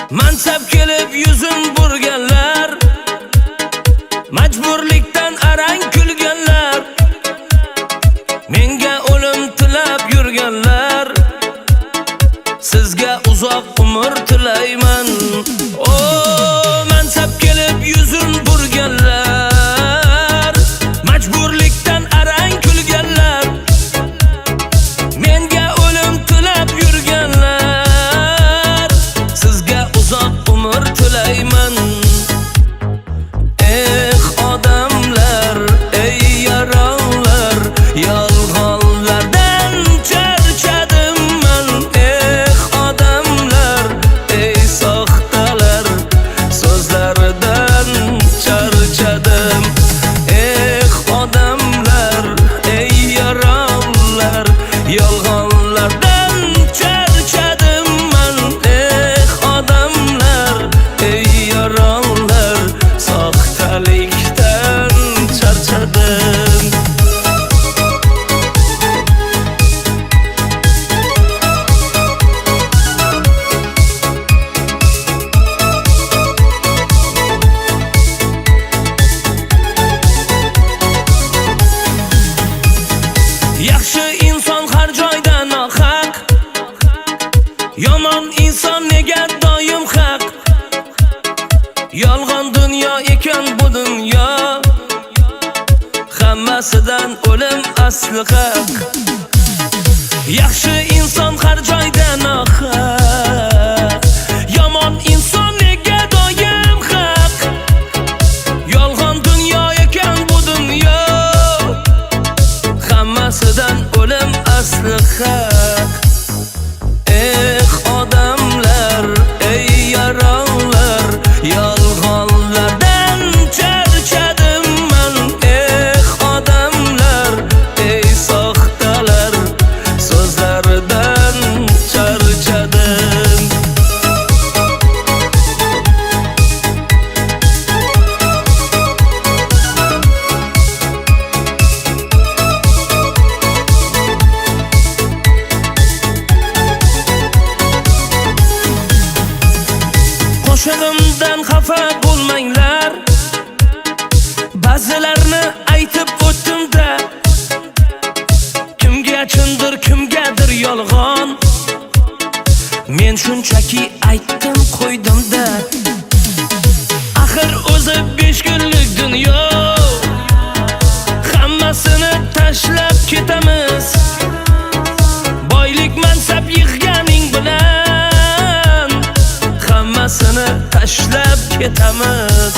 Mansab kelib yuzin burganlar, majburlikdan arang kulganlar, menga o'lim tilab yurganlar, sizga uzoq umr tilayman. O mansab kelib yuzin burganlar, majburlikdan arang kulganlar, menga o'lim tilab yurganlar, sizga uzoq umr tilayman. Odamlar, ey yaronlar, yolg'onlardan charchadim man. Odamlar, ey soxtalar, so'zlaridan charchadim. Odamlar, ey yaronlar, yolg'onlardan charchadim man. Odamlar, ey yaronlar, soxtalikdan charchadim. Yaxshi inson har joyda nohaq, yomon inson nega doim haq. Yolg'on dunyo ekan bu dunyo, hammasidan o'lim asli haq. Yaxshi inson har joyda nohaq, yomon inson nega doim haq. Yolg'on dunyo ekan bu dunyo, hammasidan o'lim asli haq. Odamlar, ey yaronlar, yolg'onlardan charchadim man. Odamlar, ey soxtalar, so'zlaridan charchadim. Qo'shig'imdan xafa bo'lmanglar, ba'zilarni aytib o'tdim-da. Kimga chindir, kimgadir yolg'on, men shunchaki aytdim qo'ydim-da. Axir o'zi 5 kunlik dunyo, hammasini tashlab ketamiz. Boylik mansab yig'ganing bilan hammasini tashlab ketamiz.